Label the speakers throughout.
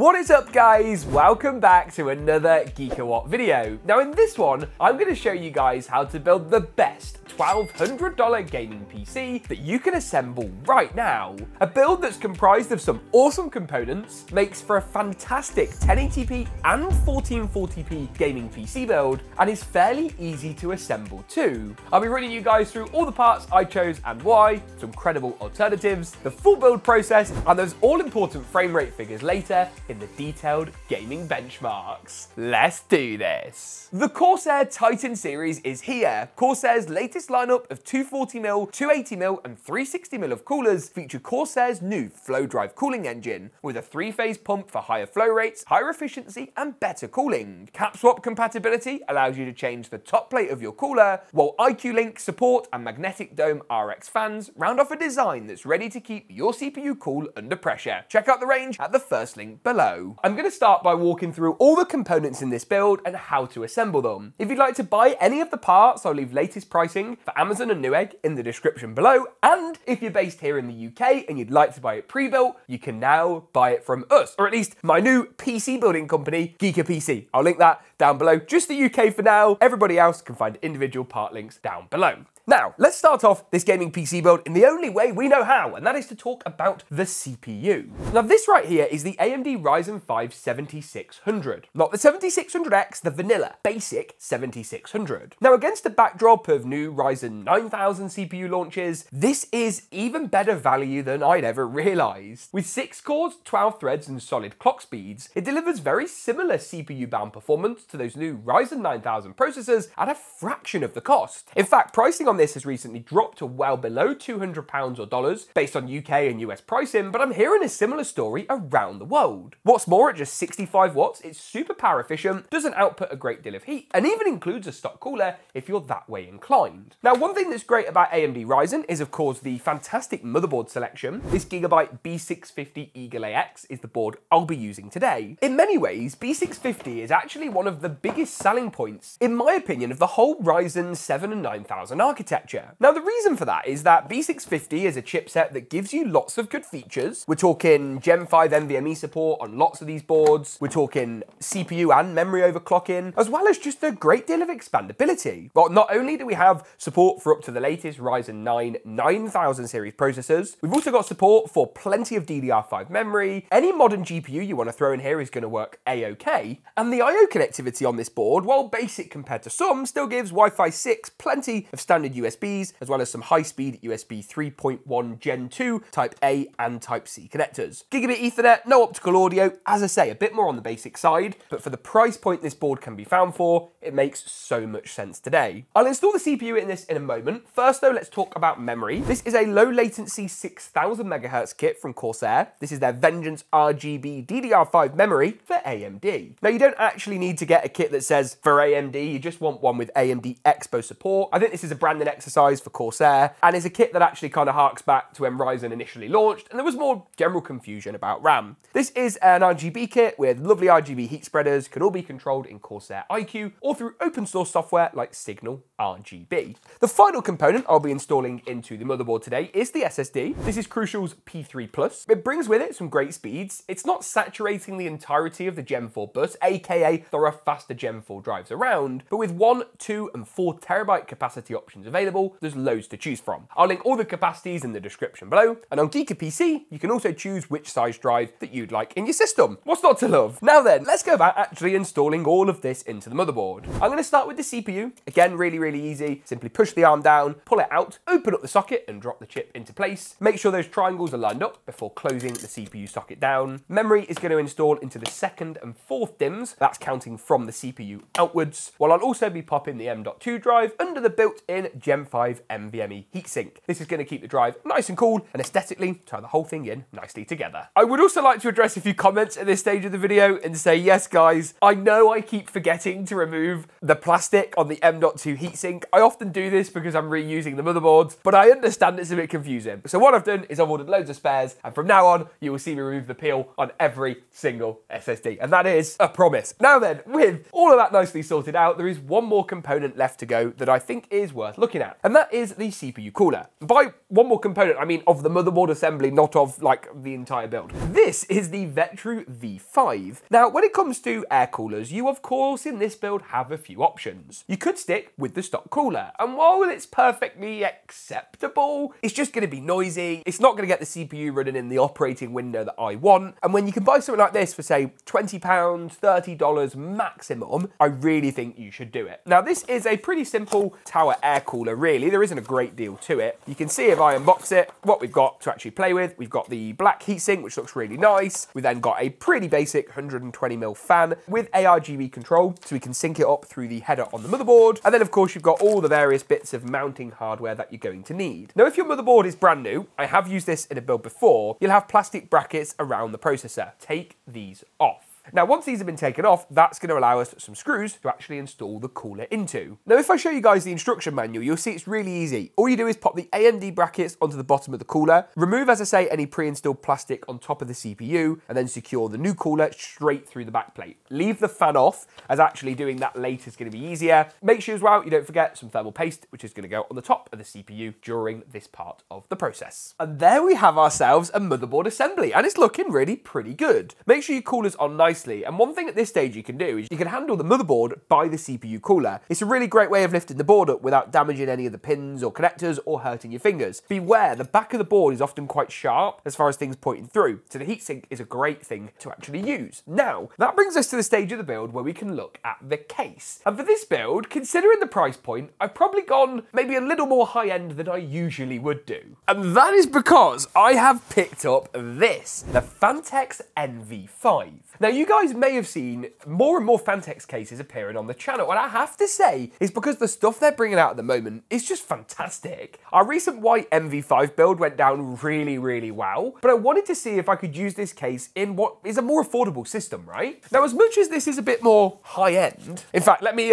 Speaker 1: What is up, guys? Welcome back to another Geekawatt video. Now in this one, I'm going to show you guys how to build the best $1,200 gaming PC that you can assemble right now. A build that's comprised of some awesome components, makes for a fantastic 1080p and 1440p gaming PC build, and is fairly easy to assemble too. I'll be running you guys through all the parts I chose and why, some credible alternatives, the full build process, and those all-important frame rate figures later in the detailed gaming benchmarks. Let's do this. The Corsair Titan series is here. Corsair's latest lineup of 240mm, 280mm and 360mm of coolers feature Corsair's new FlowDrive cooling engine with a 3-phase pump for higher flow rates, higher efficiency and better cooling. Cap swap compatibility allows you to change the top plate of your cooler, while IQ Link support and Magnetic Dome RX fans round off a design that's ready to keep your CPU cool under pressure. Check out the range at the first link below. I'm going to start by walking through all the components in this build and how to assemble them. If you'd like to buy any of the parts, I'll leave latest pricing for Amazon and Newegg in the description below, and if you're based here in the UK and you'd like to buy it pre-built, you can now buy it from us, or at least my new PC building company, Geeka PC. I'll link that down below. Just the UK for now. Everybody else can find individual part links down below. Now, let's start off this gaming PC build in the only way we know how, and that is to talk about the CPU. Now, this right here is the AMD Ryzen 5 7600. Not the 7600X, the vanilla, basic 7600. Now, against the backdrop of new Ryzen 9000 CPU launches, this is even better value than I'd ever realized. With 6 cores, 12 threads, and solid clock speeds, it delivers very similar CPU-bound performance to those new Ryzen 9000 processors at a fraction of the cost. In fact, pricing on this has recently dropped to well below £200 or dollars based on UK and US pricing, but I'm hearing a similar story around the world. What's more, at just 65 watts, it's super power efficient, doesn't output a great deal of heat, and even includes a stock cooler if you're that way inclined. Now, one thing that's great about AMD Ryzen is, of course, the fantastic motherboard selection. This Gigabyte B650 Eagle AX is the board I'll be using today. In many ways, B650 is actually one of the biggest selling points, in my opinion, of the whole Ryzen 7 and 9000 architecture. Now, the reason for that is that B650 is a chipset that gives you lots of good features. We're talking Gen 5 NVMe support on lots of these boards. We're talking CPU and memory overclocking, as well as just a great deal of expandability. Well, not only do we have support for up to the latest Ryzen 9 9000 series processors, we've also got support for plenty of DDR5 memory. Any modern GPU you want to throw in here is going to work a-okay. And the I/O connectivity on this board, while basic compared to some, still gives Wi-Fi 6 plenty of standard USBs, as well as some high-speed USB 3.1 Gen 2 Type A and Type C connectors. Gigabit Ethernet, no optical audio, as I say, a bit more on the basic side, but for the price point this board can be found for, it makes so much sense today. I'll install the CPU in this in a moment. First though, let's talk about memory. This is a low latency 6000 MHz kit from Corsair. This is their Vengeance RGB DDR5 memory for AMD. Now, you don't actually need to get a kit that says for AMD, you just want one with AMD Expo support. I think this is a branding exercise for Corsair, and is a kit that actually kind of harks back to when Ryzen initially launched, and there was more general confusion about RAM. This is an RGB kit with lovely RGB heat spreaders, can all be controlled in Corsair iCUE or through open source software like Signal RGB. The final component I'll be installing into the motherboard today is the SSD. This is Crucial's P3+. It brings with it some great speeds. It's not saturating the entirety of the Gen 4 bus, aka there are faster Gen 4 drives around, but with 1, 2 and 4 terabyte capacity options available, there's loads to choose from. I'll link all the capacities in the description below, and on Geeka PC, you can also choose which size drive that you'd like in your system. What's not to love? Now then, let's go about actually installing all of this into the motherboard. I'm going to start with the CPU. Again, really easy. Simply push the arm down, pull it out, open up the socket and drop the chip into place. Make sure those triangles are lined up before closing the CPU socket down. Memory is going to install into the 2nd and 4th DIMMs. That's counting from the CPU outwards, while I'll also be popping the M.2 drive under the built-in Gen 5 NVMe heatsink. This is going to keep the drive nice and cool and aesthetically tie the whole thing in nicely together. I would also like to address a few comments at this stage of the video and say, yes guys, I know I keep forgetting to remove the plastic on the M.2 heatsink. I often do this because I'm reusing the motherboards, but I understand it's a bit confusing. So what I've done is I've ordered loads of spares, and from now on, you will see me remove the peel on every single SSD, and that is a promise. Now then, with all of that nicely sorted out, there is one more component left to go that I think is worth looking looking at, and that is the CPU cooler. By one more component, I mean of the motherboard assembly, not of like the entire build. This is the Vetru V5. Now, when it comes to air coolers, you of course in this build have a few options. You could stick with the stock cooler, and while it's perfectly acceptable, it's just going to be noisy. It's not going to get the CPU running in the operating window that I want. And when you can buy something like this for say £20, $30 maximum, I really think you should do it. Now, this is a pretty simple tower air cooler, really. There isn't a great deal to it. You can see if I unbox it, what we've got to actually play with. We've got the black heatsink, which looks really nice. We then got a pretty basic 120mm fan with ARGB control, so we can sync it up through the header on the motherboard. And then of course you've got all the various bits of mounting hardware that you're going to need. Now, if your motherboard is brand new, I have used this in a build before, you'll have plastic brackets around the processor. Take these off. Now, once these have been taken off, that's going to allow us some screws to actually install the cooler into. Now, if I show you guys the instruction manual, you'll see it's really easy. All you do is pop the AMD brackets onto the bottom of the cooler, remove, as I say, any pre-installed plastic on top of the CPU, and then secure the new cooler straight through the back plate. Leave the fan off, as actually doing that later is going to be easier. Make sure as well you don't forget some thermal paste, which is going to go on the top of the CPU during this part of the process. And there we have ourselves a motherboard assembly, and it's looking really pretty good. Make sure your cooler's on nicely. And one thing at this stage you can do is you can handle the motherboard by the CPU cooler. It's a really great way of lifting the board up without damaging any of the pins or connectors or hurting your fingers. Beware, the back of the board is often quite sharp as far as things pointing through, so the heatsink is a great thing to actually use. Now, that brings us to the stage of the build where we can look at the case. And for this build, considering the price point, I've probably gone maybe a little more high-end than I usually would do. And that is because I have picked up this, the Phanteks NV5. Now, you guys may have seen more and more Phanteks cases appearing on the channel, and I have to say, it's because the stuff they're bringing out at the moment is just fantastic. Our recent white NV5 build went down really, really well, but I wanted to see if I could use this case in what is a more affordable system, right? Now, as much as this is a bit more high-end, in fact, let me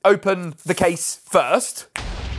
Speaker 1: open the case first.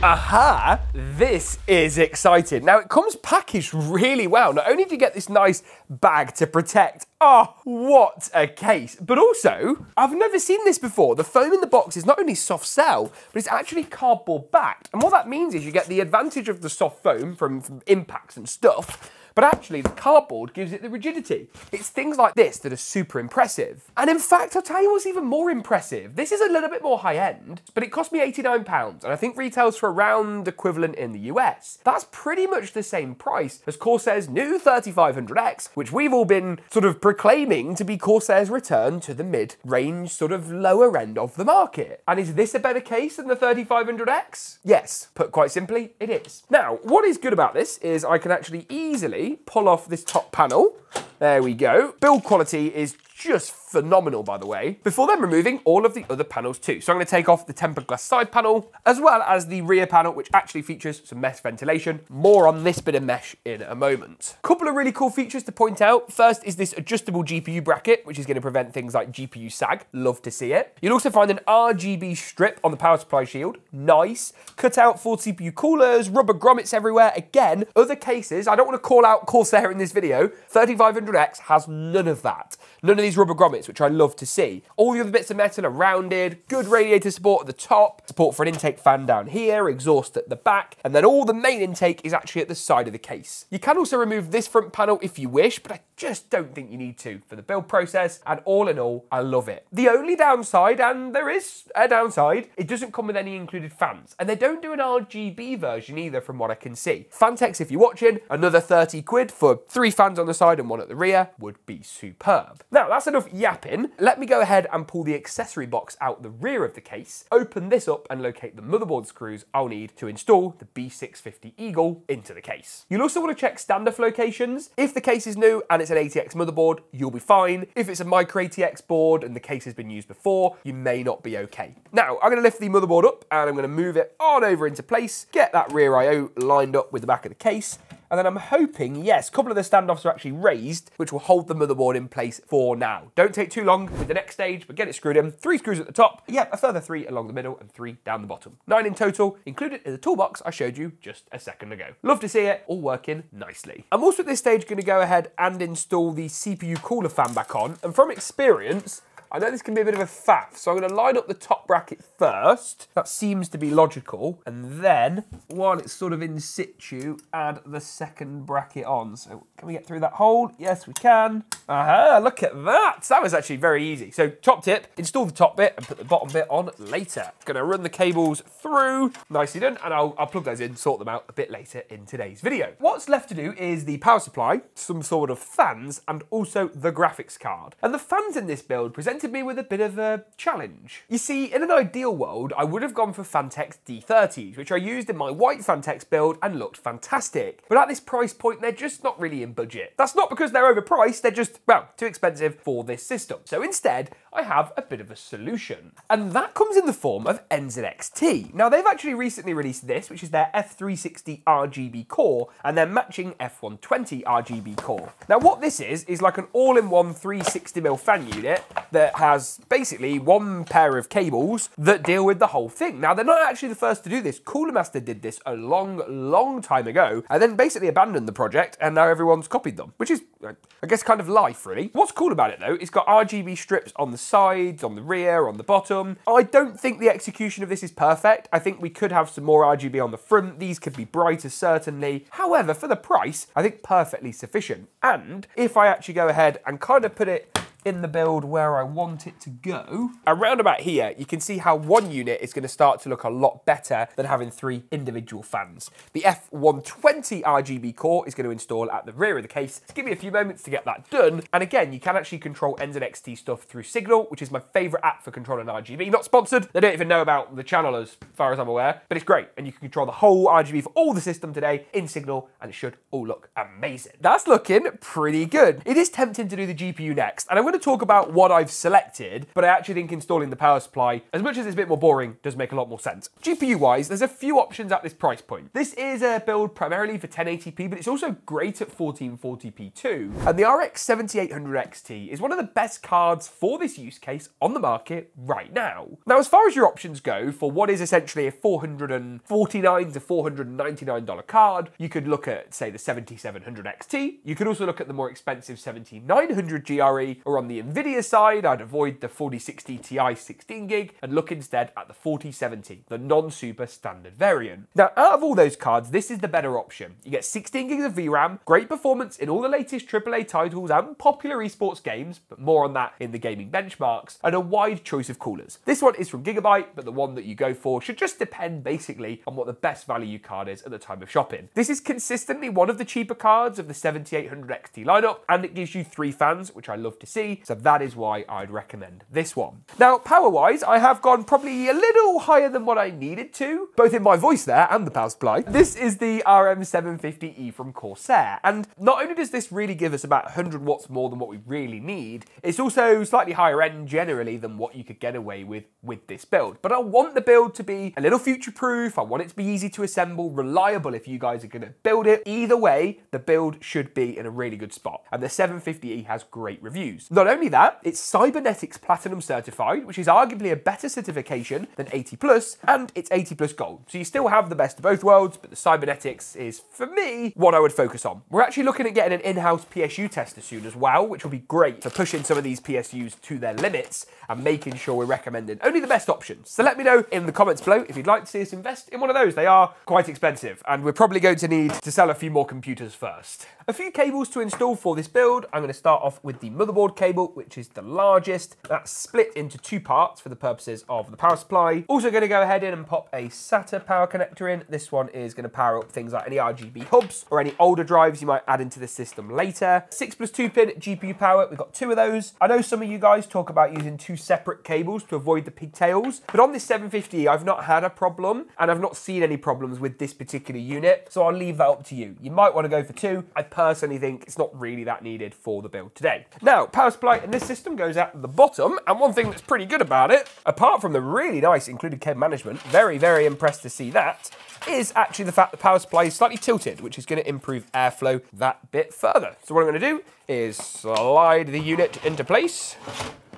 Speaker 1: Aha! This is exciting. Now, it comes packaged really well. Not only do you get this nice bag to protect, oh, what a case, but also, I've never seen this before. The foam in the box is not only soft cell, but it's actually cardboard backed. And what that means is you get the advantage of the soft foam from impacts and stuff, but actually the cardboard gives it the rigidity. It's things like this that are super impressive. And in fact, I'll tell you what's even more impressive. This is a little bit more high end, but it cost me £89, and I think retails for around equivalent in the US. That's pretty much the same price as Corsair's new 3500X, which we've all been sort of proclaiming to be Corsair's return to the mid-range, sort of lower end of the market. And is this a better case than the 3500X? Yes, put quite simply, it is. Now, what is good about this is I can actually easily pull off this top panel. There we go. Build quality is just phenomenal, by the way, before then removing all of the other panels too. So I'm going to take off the tempered glass side panel, as well as the rear panel, which actually features some mesh ventilation. More on this bit of mesh in a moment. Couple of really cool features to point out. First is this adjustable GPU bracket, which is going to prevent things like GPU sag. Love to see it. You'll also find an RGB strip on the power supply shield. Nice. Cut out full CPU coolers, rubber grommets everywhere. Again, other cases, I don't want to call out Corsair in this video, 3500X has none of that. None of these rubber grommets, which I love to see. All the other bits of metal are rounded, good radiator support at the top, support for an intake fan down here, exhaust at the back, and then all the main intake is actually at the side of the case. You can also remove this front panel if you wish, but I just don't think you need to for the build process, and all in all, I love it. The only downside, and there is a downside, it doesn't come with any included fans, and they don't do an RGB version either from what I can see. Phanteks, if you're watching, another 30 quid for 3 fans on the side and 1 at the rear would be superb. Now, that's enough yapping. Let me go ahead and pull the accessory box out the rear of the case, open this up and locate the motherboard screws I'll need to install the B650 Eagle into the case. You'll also want to check standoff locations. If the case is new and it's an ATX motherboard, you'll be fine. If it's a micro ATX board and the case has been used before, you may not be okay. Now, I'm going to lift the motherboard up and I'm going to move it on over into place, get that rear I/O lined up with the back of the case, and then I'm hoping, yes, a couple of the standoffs are actually raised, which will hold the motherboard in place for now. Don't take too long with the next stage, but get it screwed in. 3 screws at the top, yeah, a further 3 along the middle and 3 down the bottom. 9 in total, included in the toolbox I showed you just a second ago. Love to see it, all working nicely. I'm also at this stage going to go ahead and install the CPU cooler fan back on, and from experience, I know this can be a bit of a faff, so I'm going to line up the top bracket first. That seems to be logical. And then, while it's sort of in situ, add the second bracket on. So can we get through that hole? Yes, we can. Aha, look at that. That was actually very easy. So top tip, install the top bit and put the bottom bit on later. Going to run the cables through, nicely done, and I'll plug those in, sort them out a bit later in today's video. What's left to do is the power supply, some sort of fans, and also the graphics card. And the fans in this build presented me with a bit of a challenge. You see, in an ideal world, I would have gone for Phanteks D30s, which I used in my white Phanteks build and looked fantastic. But at this price point, they're just not really in budget. That's not because they're overpriced, they're just, well, too expensive for this system. So instead, I have a bit of a solution. And that comes in the form of NZXT. Now, they've actually recently released this, which is their F360 RGB core, and their matching F120 RGB core. Now, what this is like an all-in-one 360mm fan unit that has basically one pair of cables that deal with the whole thing. Now, they're not actually the first to do this. Cooler Master did this a long time ago, and then basically abandoned the project, and now everyone's copied them, which is, I guess, kind of life, really. What's cool about it, though, it's got RGB strips on the sides, on the rear, on the bottom. I don't think the execution of this is perfect. I think we could have some more RGB on the front. These could be brighter, certainly. However, for the price, I think perfectly sufficient. And if I actually go ahead and kind of put it in the build where I want it to go, around about here, you can see how one unit is going to start to look a lot better than having three individual fans. The F120 RGB core is going to install at the rear of the case. Just give me a few moments to get that done. And again, you can actually control NZXT stuff through Signal, which is my favorite app for controlling RGB. Not sponsored. They don't even know about the channel as far as I'm aware, but it's great. And you can control the whole RGB for all the system today in Signal, and it should all look amazing. That's looking pretty good. It is tempting to do the GPU next, and I'm going to talk about what I've selected, but I actually think installing the power supply, as much as it's a bit more boring, does make a lot more sense. GPU-wise, there's a few options at this price point. This is a build primarily for 1080p, but it's also great at 1440p too. And the RX 7800 XT is one of the best cards for this use case on the market right now. Now, as far as your options go, for what is essentially a $449 to $499 card, you could look at, say, the 7700 XT. You could also look at the more expensive 7900 GRE, or on the NVIDIA side, I'd avoid the 4060 Ti 16GB and look instead at the 4070, the non-super standard variant. Now, out of all those cards, this is the better option. You get 16GB of VRAM, great performance in all the latest AAA titles and popular esports games, but more on that in the gaming benchmarks, and a wide choice of coolers. This one is from Gigabyte, but the one that you go for should just depend basically on what the best value card is at the time of shopping. This is consistently one of the cheaper cards of the 7800 XT lineup, and it gives you 3 fans, which I love to see. So that is why I'd recommend this one. Now, power-wise, I have gone probably a little higher than what I needed to, both in my voice there and the power supply. This is the RM750E from Corsair, and not only does this really give us about 100 watts more than what we really need, it's also slightly higher end generally than what you could get away with this build. But I want the build to be a little future-proof, I want it to be easy to assemble, reliable if you guys are going to build it. Either way, the build should be in a really good spot, and the 750E has great reviews. Not only that, it's Cybernetics Platinum certified, which is arguably a better certification than 80+, and it's 80+ gold. So you still have the best of both worlds, but the Cybernetics is, for me, what I would focus on. We're actually looking at getting an in-house PSU tester soon as well, which will be great for pushing some of these PSUs to their limits and making sure we're recommending only the best options. So let me know in the comments below if you'd like to see us invest in one of those. They are quite expensive, and we're probably going to need to sell a few more computers first. A few cables to install for this build. I'm going to start off with the motherboard cable, which is the largest. That's split into 2 parts for the purposes of the power supply. Also going to go ahead in and pop a SATA power connector in. This one is going to power up things like any RGB hubs or any older drives you might add into the system later. 6+2 pin GPU power. We've got 2 of those. I know some of you guys talk about using 2 separate cables to avoid the pigtails, but on this 750, I've not had a problem, and I've not seen any problems with this particular unit, so I'll leave that up to you. You might want to go for 2. I personally think it's not really that needed for the build today. Now, power supply in this system goes at the bottom, and one thing that's pretty good about it, apart from the really nice included cable management, very impressed to see that, is actually the fact the power supply is slightly tilted, which is going to improve airflow that bit further. So what I'm going to do is slide the unit into place,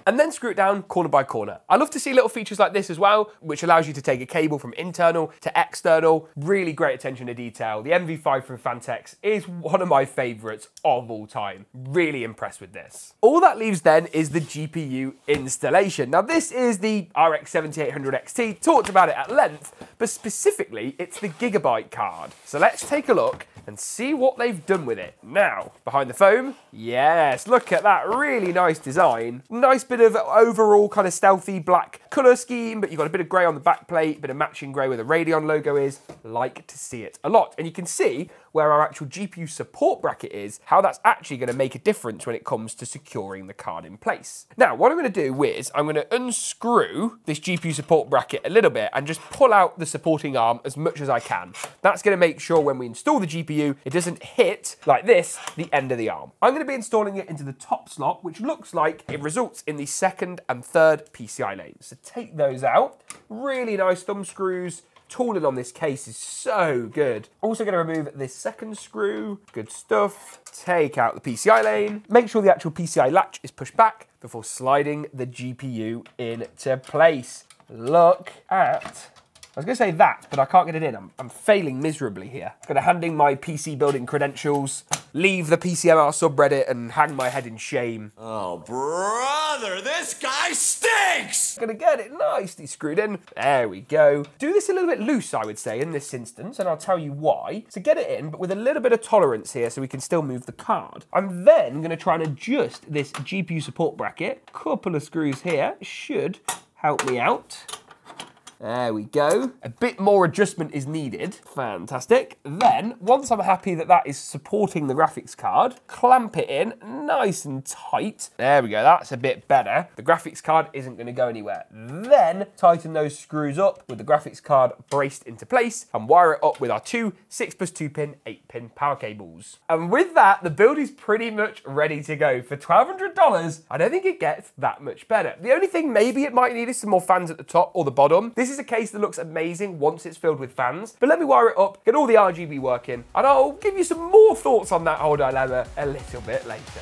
Speaker 1: and then screw it down corner by corner. I love to see little features like this as well, which allows you to take a cable from internal to external. Really great attention to detail. The MV5 from Phanteks is one of my favorites of all time. Really impressed with this. All that leaves then is the GPU installation. Now this is the RX 7800 XT, talked about it at length, but specifically it's the Gigabyte card. So let's take a look and see what they've done with it. Now, behind the foam, yes, look at that, really nice design. Nice bit of overall kind of stealthy black colour scheme, but you've got a bit of grey on the back plate, bit of matching grey where the Radeon logo is. Like to see it a lot. And you can see where our actual GPU support bracket is, how that's actually going to make a difference when it comes to securing the card in place. Now, what I'm going to do is I'm going to unscrew this GPU support bracket a little bit and just pull out the supporting arm as much as I can. That's going to make sure when we install the GPU, it doesn't hit, like this, the end of the arm. I'm going to be installing it into the top slot, which looks like it results in the second and third PCI lanes. So take those out. Really nice thumb screws. Tooling on this case is so good. Also going to remove this second screw. Good stuff. Take out the PCI lane. Make sure the actual PCI latch is pushed back before sliding the GPU into place. Look at... I was going to say that, but I can't get it in. I'm failing miserably here. I'm going to hand in my PC building credentials, leave the PCMR subreddit, and hang my head in shame.
Speaker 2: Oh, brother, this guy stinks!
Speaker 1: Going to get it nicely screwed in. There we go. Do this a little bit loose, I would say, in this instance, and I'll tell you why. So get it in, but with a little bit of tolerance here so we can still move the card. I'm then going to try and adjust this GPU support bracket. Couple of screws here should help me out. There we go. A bit more adjustment is needed. Fantastic. Then, once I'm happy that that is supporting the graphics card, clamp it in nice and tight. There we go, that's a bit better. The graphics card isn't going to go anywhere. Then, tighten those screws up with the graphics card braced into place and wire it up with our two 6+2 pin, 8-pin power cables. And with that, the build is pretty much ready to go. For $1,200, I don't think it gets that much better. The only thing maybe it might need is some more fans at the top or the bottom. This is a case that looks amazing once it's filled with fans, but let me wire it up, get all the RGB working, and I'll give you some more thoughts on that whole dilemma a little bit later.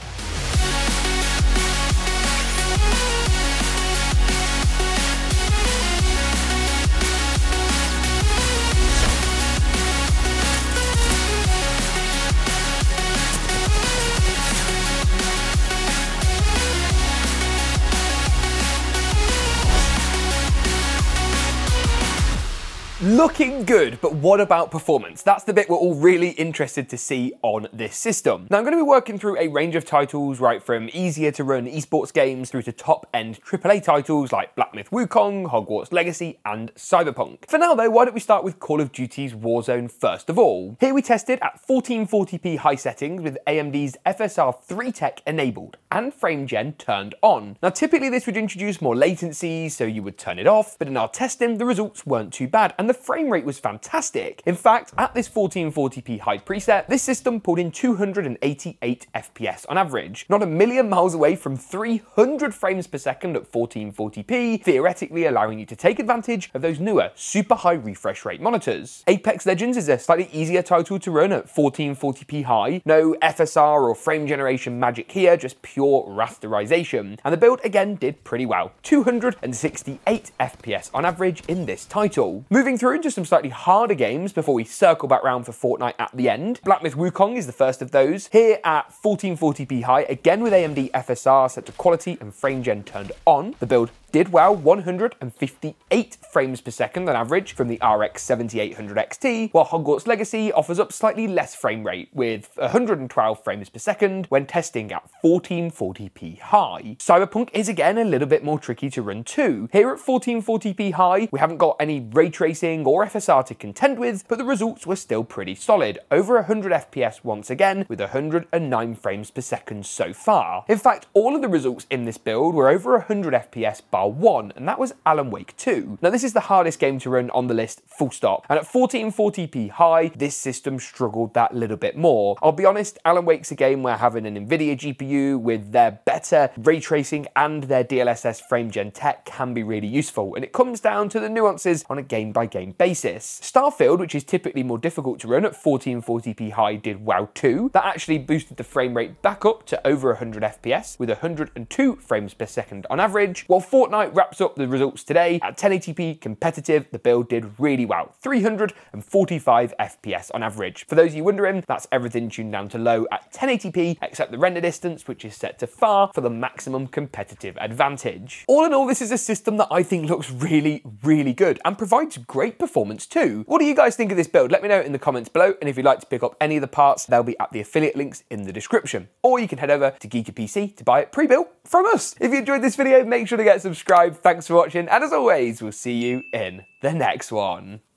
Speaker 1: Looking good, but what about performance? That's the bit we're all really interested to see on this system. Now I'm going to be working through a range of titles, right from easier to run esports games through to top-end AAA titles like Black Myth Wukong, Hogwarts Legacy, and Cyberpunk. For now though, why don't we start with Call of Duty's Warzone first of all. Here we tested at 1440p high settings with AMD's FSR 3 Tech enabled and frame gen turned on. Now typically this would introduce more latency, so you would turn it off, but in our testing the results weren't too bad and the frame rate was fantastic. In fact, at this 1440p high preset, this system pulled in 288 FPS on average, not a million miles away from 300 frames per second at 1440p, theoretically allowing you to take advantage of those newer super high refresh rate monitors. Apex Legends is a slightly easier title to run at 1440p high, no FSR or frame generation magic here, just pure rasterization, and the build again did pretty well, 268 FPS on average in this title. Moving through into some slightly harder games before we circle back round for Fortnite at the end. Black Myth Wukong is the first of those. Here at 1440p high, again with AMD FSR set to quality and frame gen turned on. The build did well, 158 frames per second on average from the RX 7800 XT, while Hogwarts Legacy offers up slightly less frame rate with 112 frames per second when testing at 1440p high. Cyberpunk is again a little bit more tricky to run too. Here at 1440p high, we haven't got any ray tracing or FSR to contend with, but the results were still pretty solid, over 100 FPS once again with 109 frames per second so far. In fact, all of the results in this build were over 100 FPS bar bar one, and that was Alan Wake 2. Now, this is the hardest game to run on the list, full stop. And at 1440p high, this system struggled that little bit more. I'll be honest, Alan Wake's a game where having an NVIDIA GPU with their better ray tracing and their DLSS frame gen tech can be really useful, and it comes down to the nuances on a game-by-game basis. Starfield, which is typically more difficult to run at 1440p high, did well too. That actually boosted the frame rate back up to over 100 FPS with 102 frames per second on average, while Fortnite wraps up the results today. At 1080p competitive, the build did really well, 345 FPS on average. For those of you wondering, that's everything tuned down to low at 1080p, except the render distance, which is set to far for the maximum competitive advantage. All in all, this is a system that I think looks really, really good and provides great performance too. What do you guys think of this build? Let me know in the comments below, and if you'd like to pick up any of the parts, they'll be at the affiliate links in the description. Or you can head over to Geeker PC to buy it pre-built from us. If you enjoyed this video, make sure to get subscribed. Thanks for watching, and as always, we'll see you in the next one.